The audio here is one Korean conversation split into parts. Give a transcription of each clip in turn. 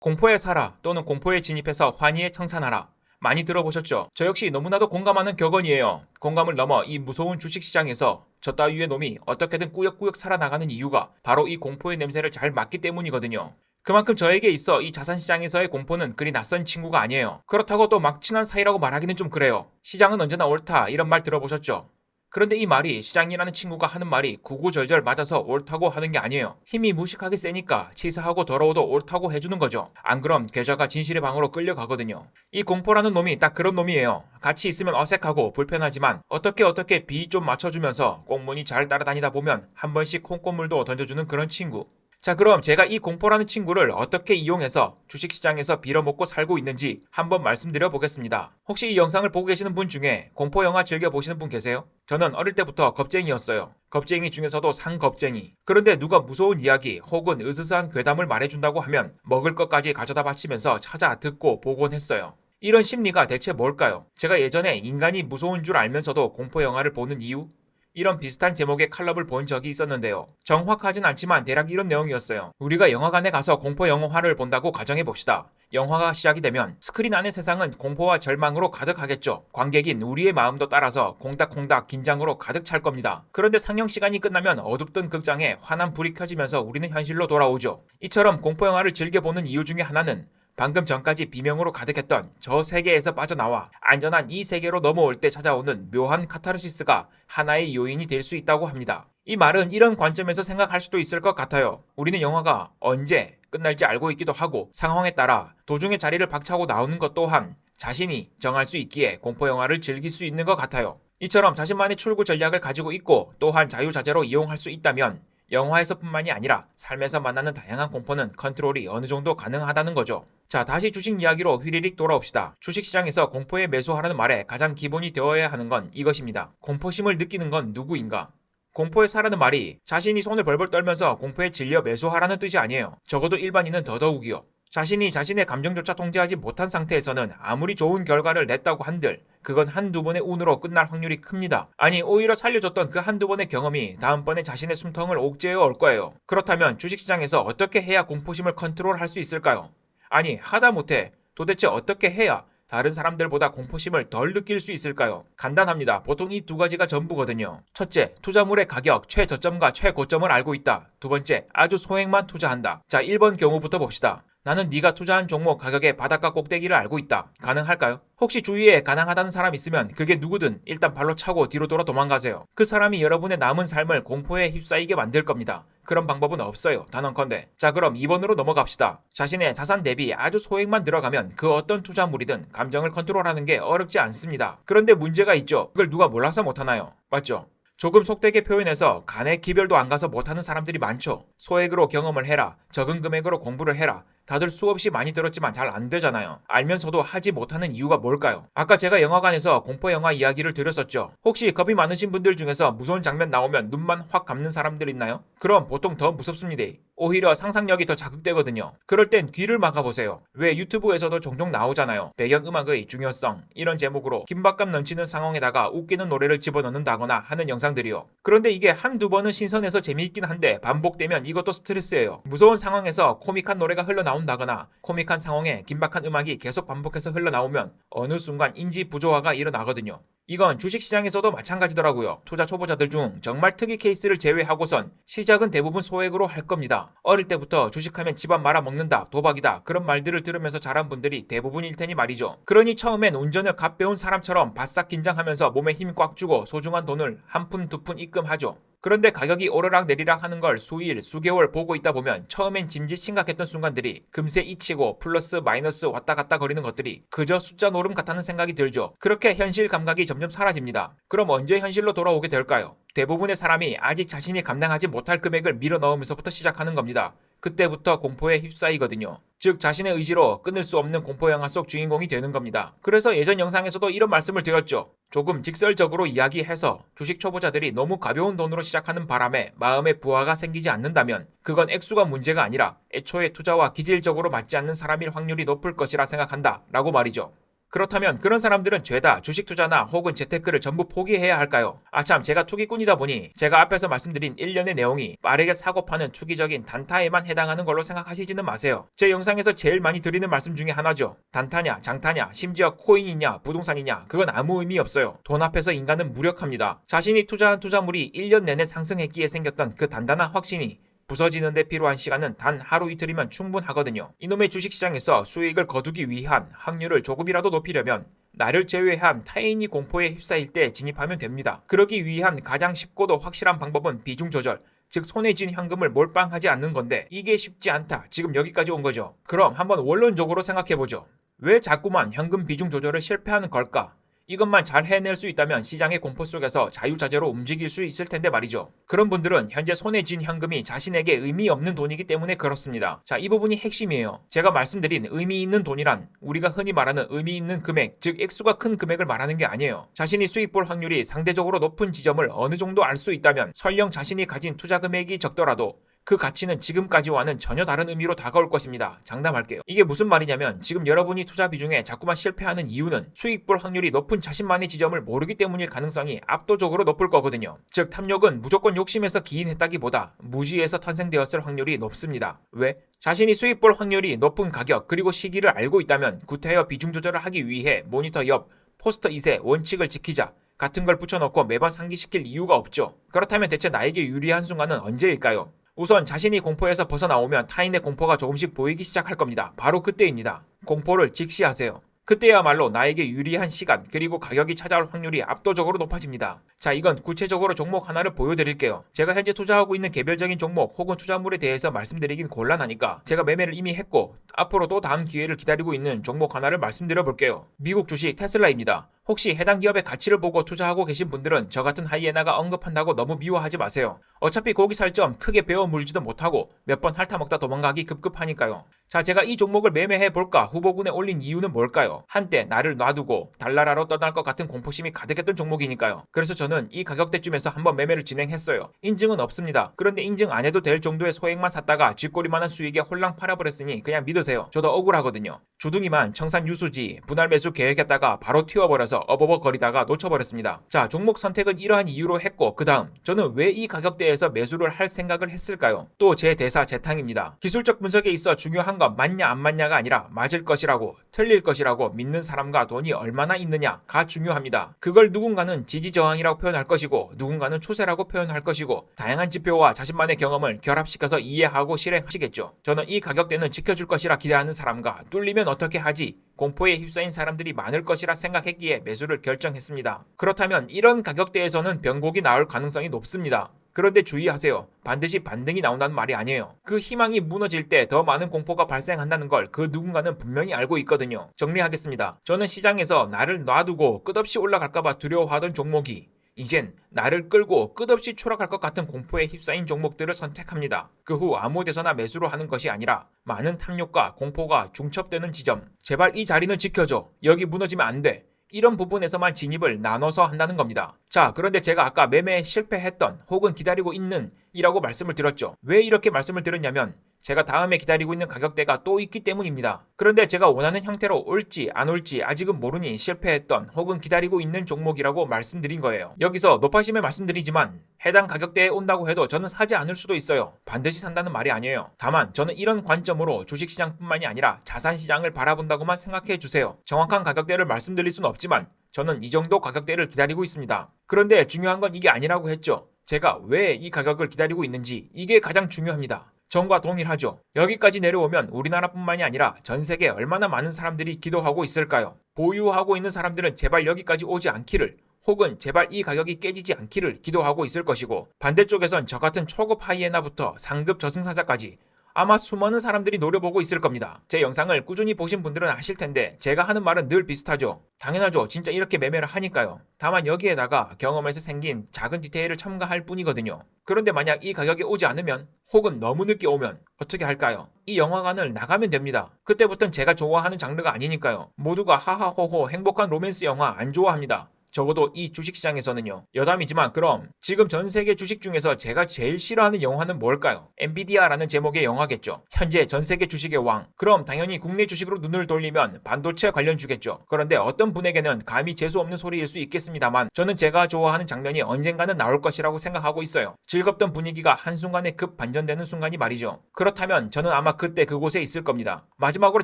공포에 살아 또는 공포에 진입해서 환희에 청산하라. 많이 들어보셨죠? 저 역시 너무나도 공감하는 격언이에요. 공감을 넘어 이 무서운 주식시장에서 저 따위의 놈이 어떻게든 꾸역꾸역 살아나가는 이유가 바로 이 공포의 냄새를 잘 맡기 때문이거든요. 그만큼 저에게 있어 이 자산시장에서의 공포는 그리 낯선 친구가 아니에요. 그렇다고 또 막 친한 사이라고 말하기는 좀 그래요. 시장은 언제나 옳다 이런 말 들어보셨죠? 그런데 이 말이 시장이라는 친구가 하는 말이 구구절절 맞아서 옳다고 하는 게 아니에요. 힘이 무식하게 세니까 치사하고 더러워도 옳다고 해주는 거죠. 안 그럼 계좌가 진실의 방으로 끌려가거든요. 이 공포라는 놈이 딱 그런 놈이에요. 같이 있으면 어색하고 불편하지만 어떻게 비 좀 맞춰주면서 꽁무니 잘 따라다니다 보면 한 번씩 콩고물도 던져주는 그런 친구. 자, 그럼 제가 이 공포라는 친구를 어떻게 이용해서 주식시장에서 빌어먹고 살고 있는지 한번 말씀드려 보겠습니다. 혹시 이 영상을 보고 계시는 분 중에 공포 영화 즐겨 보시는 분 계세요? 저는 어릴 때부터 겁쟁이였어요. 겁쟁이 중에서도 상겁쟁이. 그런데 누가 무서운 이야기 혹은 으스스한 괴담을 말해준다고 하면 먹을 것까지 가져다 바치면서 찾아 듣고 보곤 했어요. 이런 심리가 대체 뭘까요? 제가 예전에 인간이 무서운 줄 알면서도 공포 영화를 보는 이유? 이런 비슷한 제목의 칼럼을 본 적이 있었는데요. 정확하진 않지만 대략 이런 내용이었어요. 우리가 영화관에 가서 공포 영화를 본다고 가정해봅시다. 영화가 시작이 되면 스크린 안의 세상은 공포와 절망으로 가득하겠죠. 관객인 우리의 마음도 따라서 콩닥콩닥 긴장으로 가득 찰 겁니다. 그런데 상영 시간이 끝나면 어둡던 극장에 환한 불이 켜지면서 우리는 현실로 돌아오죠. 이처럼 공포 영화를 즐겨보는 이유 중에 하나는 방금 전까지 비명으로 가득했던 저 세계에서 빠져나와 안전한 이 세계로 넘어올 때 찾아오는 묘한 카타르시스가 하나의 요인이 될 수 있다고 합니다. 이 말은 이런 관점에서 생각할 수도 있을 것 같아요. 우리는 영화가 언제 끝날지 알고 있기도 하고 상황에 따라 도중에 자리를 박차고 나오는 것 또한 자신이 정할 수 있기에 공포 영화를 즐길 수 있는 것 같아요. 이처럼 자신만의 출구 전략을 가지고 있고 또한 자유자재로 이용할 수 있다면 영화에서뿐만이 아니라 삶에서 만나는 다양한 공포는 컨트롤이 어느 정도 가능하다는 거죠. 자, 다시 주식 이야기로 휘리릭 돌아옵시다. 주식시장에서 공포에 매수하라는 말에 가장 기본이 되어야 하는 건 이것입니다. 공포심을 느끼는 건 누구인가? 공포에 사라는 말이 자신이 손을 벌벌 떨면서 공포에 질려 매수하라는 뜻이 아니에요. 적어도 일반인은 더더욱이요. 자신이 자신의 감정조차 통제하지 못한 상태에서는 아무리 좋은 결과를 냈다고 한들 그건 한두 번의 운으로 끝날 확률이 큽니다. 아니 오히려 살려줬던 그 한두 번의 경험이 다음번에 자신의 숨통을 옥죄어 올 거예요. 그렇다면 주식시장에서 어떻게 해야 공포심을 컨트롤할 수 있을까요? 아니 하다못해 도대체 어떻게 해야 다른 사람들보다 공포심을 덜 느낄 수 있을까요? 간단합니다. 보통 이 두 가지가 전부거든요. 첫째, 투자물의 가격, 최저점과 최고점을 알고 있다. 두 번째, 아주 소액만 투자한다. 자, 1번 경우부터 봅시다. 나는 네가 투자한 종목 가격의 바닥과 꼭대기를 알고 있다. 가능할까요? 혹시 주위에 가능하다는 사람 있으면 그게 누구든 일단 발로 차고 뒤로 돌아 도망가세요. 그 사람이 여러분의 남은 삶을 공포에 휩싸이게 만들 겁니다. 그런 방법은 없어요. 단언컨대. 자, 그럼 2번으로 넘어갑시다. 자신의 자산 대비 아주 소액만 들어가면 그 어떤 투자물이든 감정을 컨트롤하는 게 어렵지 않습니다. 그런데 문제가 있죠. 그걸 누가 몰라서 못하나요? 맞죠? 조금 속되게 표현해서 간의 기별도 안 가서 못하는 사람들이 많죠. 소액으로 경험을 해라. 적은 금액으로 공부를 해라. 다들 수없이 많이 들었지만 잘 안 되잖아요. 알면서도 하지 못하는 이유가 뭘까요? 아까 제가 영화관에서 공포 영화 이야기를 드렸었죠. 혹시 겁이 많으신 분들 중에서 무서운 장면 나오면 눈만 확 감는 사람들 있나요? 그럼 보통 더 무섭습니다. 오히려 상상력이 더 자극되거든요. 그럴 땐 귀를 막아보세요. 왜 유튜브에서도 종종 나오잖아요. 배경음악의 중요성 이런 제목으로 긴박감 넘치는 상황에다가 웃기는 노래를 집어넣는다거나 하는 영상들이요. 그런데 이게 한두 번은 신선해서 재미있긴 한데 반복되면 이것도 스트레스예요. 무서운 상황에서 코믹한 노래가 흘러나온다거나 코믹한 상황에 긴박한 음악이 계속 반복해서 흘러나오면 어느 순간 인지 부조화가 일어나거든요. 이건 주식시장에서도 마찬가지더라고요. 투자 초보자들 중 정말 특이 케이스를 제외하고선 시작은 대부분 소액으로 할 겁니다. 어릴 때부터 주식하면 집안 말아먹는다, 도박이다 그런 말들을 들으면서 자란 분들이 대부분일 테니 말이죠. 그러니 처음엔 운전을 갓 배운 사람처럼 바싹 긴장하면서 몸에 힘 꽉 주고 소중한 돈을 한 푼 두 푼 입금하죠. 그런데 가격이 오르락 내리락 하는 걸 수일, 수개월 보고 있다 보면 처음엔 짐짓 심각했던 순간들이 금세 잊히고 플러스 마이너스 왔다 갔다 거리는 것들이 그저 숫자 노름 같다는 생각이 들죠. 그렇게 현실 감각이 점점 사라집니다. 그럼 언제 현실로 돌아오게 될까요? 대부분의 사람이 아직 자신이 감당하지 못할 금액을 밀어 넣으면서부터 시작하는 겁니다. 그때부터 공포에 휩싸이거든요. 즉 자신의 의지로 끊을 수 없는 공포 영화 속 주인공이 되는 겁니다. 그래서 예전 영상에서도 이런 말씀을 드렸죠. 조금 직설적으로 이야기해서 주식 초보자들이 너무 가벼운 돈으로 시작하는 바람에 마음의 부하가 생기지 않는다면 그건 액수가 문제가 아니라 애초에 투자와 기질적으로 맞지 않는 사람일 확률이 높을 것이라 생각한다 라고 말이죠. 그렇다면 그런 사람들은 죄다 주식 투자나 혹은 재테크를 전부 포기해야 할까요? 아참, 제가 투기꾼이다 보니 제가 앞에서 말씀드린 일련의 내용이 빠르게 사고 파는 투기적인 단타에만 해당하는 걸로 생각하시지는 마세요. 제 영상에서 제일 많이 드리는 말씀 중에 하나죠. 단타냐, 장타냐, 심지어 코인이냐, 부동산이냐, 그건 아무 의미 없어요. 돈 앞에서 인간은 무력합니다. 자신이 투자한 투자물이 1년 내내 상승했기에 생겼던 그 단단한 확신이 부서지는 데 필요한 시간은 단 하루 이틀이면 충분하거든요. 이놈의 주식시장에서 수익을 거두기 위한 확률을 조금이라도 높이려면 나를 제외한 타인이 공포에 휩싸일 때 진입하면 됩니다. 그러기 위한 가장 쉽고도 확실한 방법은 비중 조절, 즉 손에 쥔 현금을 몰빵하지 않는 건데 이게 쉽지 않다. 지금 여기까지 온 거죠. 그럼 한번 원론적으로 생각해보죠. 왜 자꾸만 현금 비중 조절을 실패하는 걸까? 이것만 잘 해낼 수 있다면 시장의 공포 속에서 자유자재로 움직일 수 있을 텐데 말이죠. 그런 분들은 현재 손에 쥔 현금이 자신에게 의미 없는 돈이기 때문에 그렇습니다. 자, 이 부분이 핵심이에요. 제가 말씀드린 의미 있는 돈이란 우리가 흔히 말하는 의미 있는 금액, 즉 액수가 큰 금액을 말하는 게 아니에요. 자신이 수익 볼 확률이 상대적으로 높은 지점을 어느 정도 알 수 있다면 설령 자신이 가진 투자 금액이 적더라도 그 가치는 지금까지와는 전혀 다른 의미로 다가올 것입니다. 장담할게요. 이게 무슨 말이냐면 지금 여러분이 투자 비중에 자꾸만 실패하는 이유는 수익 볼 확률이 높은 자신만의 지점을 모르기 때문일 가능성이 압도적으로 높을 거거든요. 즉 탐욕은 무조건 욕심에서 기인했다기보다 무지에서 탄생되었을 확률이 높습니다. 왜? 자신이 수익 볼 확률이 높은 가격 그리고 시기를 알고 있다면 구태여 비중 조절을 하기 위해 모니터 옆 포스터 잇에 원칙을 지키자 같은 걸 붙여놓고 매번 상기시킬 이유가 없죠. 그렇다면 대체 나에게 유리한 순간은 언제일까요? 우선 자신이 공포에서 벗어나오면 타인의 공포가 조금씩 보이기 시작할 겁니다. 바로 그때입니다. 공포를 직시하세요. 그때야말로 나에게 유리한 시간 그리고 가격이 찾아올 확률이 압도적으로 높아집니다. 자, 이건 구체적으로 종목 하나를 보여드릴게요. 제가 현재 투자하고 있는 개별적인 종목 혹은 투자물에 대해서 말씀드리긴 곤란하니까 제가 매매를 이미 했고 앞으로 또 다음 기회를 기다리고 있는 종목 하나를 말씀드려 볼게요. 미국 주식 테슬라입니다. 혹시 해당 기업의 가치를 보고 투자하고 계신 분들은 저 같은 하이에나가 언급한다고 너무 미워하지 마세요. 어차피 거기 살 점 크게 베어 물지도 못하고 몇 번 핥아먹다 도망가기 급급하니까요. 자, 제가 이 종목을 매매해볼까 후보군에 올린 이유는 뭘까요? 한때 나를 놔두고 달나라로 떠날 것 같은 공포심이 가득했던 종목이니까요. 그래서 저는 이 가격대쯤에서 한번 매매를 진행했어요. 인증은 없습니다. 그런데 인증 안 해도 될 정도의 소액만 샀다가 쥐꼬리만한 수익에 홀랑 팔아버렸으니 그냥 믿으세요. 저도 억울하거든요. 주둥이만 청산 유수지 분할 매수 계획했다가 바로 튀어버려서 어버버거리다가 놓쳐버렸습니다. 자, 종목 선택은 이러한 이유로 했고 그 다음 저는 왜 이 가격대에서 매수를 할 생각을 했을까요? 또 제 대사 재탕입니다. 기술적 분석에 있어 중요한 건 맞냐 안 맞냐가 아니라 맞을 것이라고 틀릴 것이라고 믿는 사람과 돈이 얼마나 있느냐가 중요합니다. 그걸 누군가는 지지저항이라고 표현할 것이고 누군가는 추세라고 표현할 것이고 다양한 지표와 자신만의 경험을 결합시켜서 이해하고 실행하시겠죠. 저는 이 가격대는 지켜줄 것이라 기대하는 사람과 뚫리면 어떻게 하지? 공포에 휩싸인 사람들이 많을 것이라 생각했기에 매수를 결정했습니다. 그렇다면 이런 가격대에서는 변곡이 나올 가능성이 높습니다. 그런데 주의하세요. 반드시 반등이 나온다는 말이 아니에요. 그 희망이 무너질 때 더 많은 공포가 발생한다는 걸 그 누군가는 분명히 알고 있거든요. 정리하겠습니다. 저는 시장에서 나를 놔두고 끝없이 올라갈까봐 두려워하던 종목이 이젠 나를 끌고 끝없이 추락할 것 같은 공포에 휩싸인 종목들을 선택합니다. 그 후 아무 데서나 매수로 하는 것이 아니라 많은 탐욕과 공포가 중첩되는 지점, 제발 이 자리는 지켜줘. 여기 무너지면 안 돼. 이런 부분에서만 진입을 나눠서 한다는 겁니다. 자, 그런데 제가 아까 매매에 실패했던 혹은 기다리고 있는 이라고 말씀을 드렸죠. 왜 이렇게 말씀을 드렸냐면 제가 다음에 기다리고 있는 가격대가 또 있기 때문입니다. 그런데 제가 원하는 형태로 올지 안 올지 아직은 모르니 실패했던 혹은 기다리고 있는 종목이라고 말씀드린 거예요. 여기서 높아심에 말씀드리지만 해당 가격대에 온다고 해도 저는 사지 않을 수도 있어요. 반드시 산다는 말이 아니에요. 다만 저는 이런 관점으로 주식시장뿐만이 아니라 자산시장을 바라본다고만 생각해 주세요. 정확한 가격대를 말씀드릴 수는 없지만 저는 이 정도 가격대를 기다리고 있습니다. 그런데 중요한 건 이게 아니라고 했죠. 제가 왜 이 가격을 기다리고 있는지 이게 가장 중요합니다. 전과 동일하죠. 여기까지 내려오면 우리나라뿐만이 아니라 전 세계에 얼마나 많은 사람들이 기도하고 있을까요? 보유하고 있는 사람들은 제발 여기까지 오지 않기를 혹은 제발 이 가격이 깨지지 않기를 기도하고 있을 것이고 반대쪽에선 저 같은 초급 하이에나부터 상급 저승사자까지 아마 수많은 사람들이 노려보고 있을 겁니다. 제 영상을 꾸준히 보신 분들은 아실 텐데 제가 하는 말은 늘 비슷하죠. 당연하죠. 진짜 이렇게 매매를 하니까요. 다만 여기에다가 경험에서 생긴 작은 디테일을 첨가할 뿐이거든요. 그런데 만약 이 가격이 오지 않으면 혹은 너무 늦게 오면 어떻게 할까요? 이 영화관을 나가면 됩니다. 그때부터는 제가 좋아하는 장르가 아니니까요. 모두가 하하호호 행복한 로맨스 영화 안 좋아합니다. 적어도 이 주식시장에서는요. 여담이지만 그럼 지금 전 세계 주식 중에서 제가 제일 싫어하는 영화는 뭘까요? 엔비디아라는 제목의 영화겠죠. 현재 전 세계 주식의 왕. 그럼 당연히 국내 주식으로 눈을 돌리면 반도체 관련주겠죠. 그런데 어떤 분에게는 감히 재수없는 소리일 수 있겠습니다만 저는 제가 좋아하는 장면이 언젠가는 나올 것이라고 생각하고 있어요. 즐겁던 분위기가 한순간에 급 반전되는 순간이 말이죠. 그렇다면 저는 아마 그때 그곳에 있을 겁니다. 마지막으로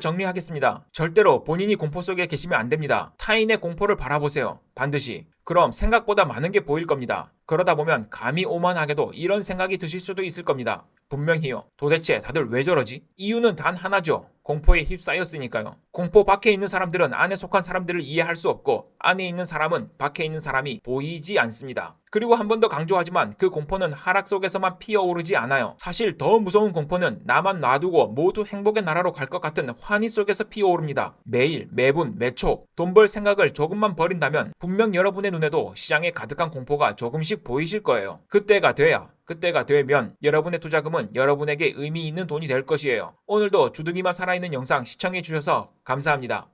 정리하겠습니다. 절대로 본인이 공포 속에 계시면 안 됩니다. 타인의 공포를 바라보세요. 반드시. 그럼 생각보다 많은 게 보일 겁니다. 그러다 보면 감히 오만하게도 이런 생각이 드실 수도 있을 겁니다. 분명히요. 도대체 다들 왜 저러지? 이유는 단 하나죠. 공포에 휩싸였으니까요. 공포 밖에 있는 사람들은 안에 속한 사람들을 이해할 수 없고 안에 있는 사람은 밖에 있는 사람이 보이지 않습니다. 그리고 한 번 더 강조하지만 그 공포는 하락 속에서만 피어오르지 않아요. 사실 더 무서운 공포는 나만 놔두고 모두 행복의 나라로 갈 것 같은 환희 속에서 피어오릅니다. 매일, 매분, 매초 돈 벌 생각을 조금만 버린다면 분명 여러분의 눈에도 시장에 가득한 공포가 조금씩 보이실 거예요. 그때가 되면 여러분의 투자금은 여러분에게 의미 있는 돈이 될 것이에요. 오늘도 주둥이만 살아있는 영상 시청해 주셔서 감사합니다.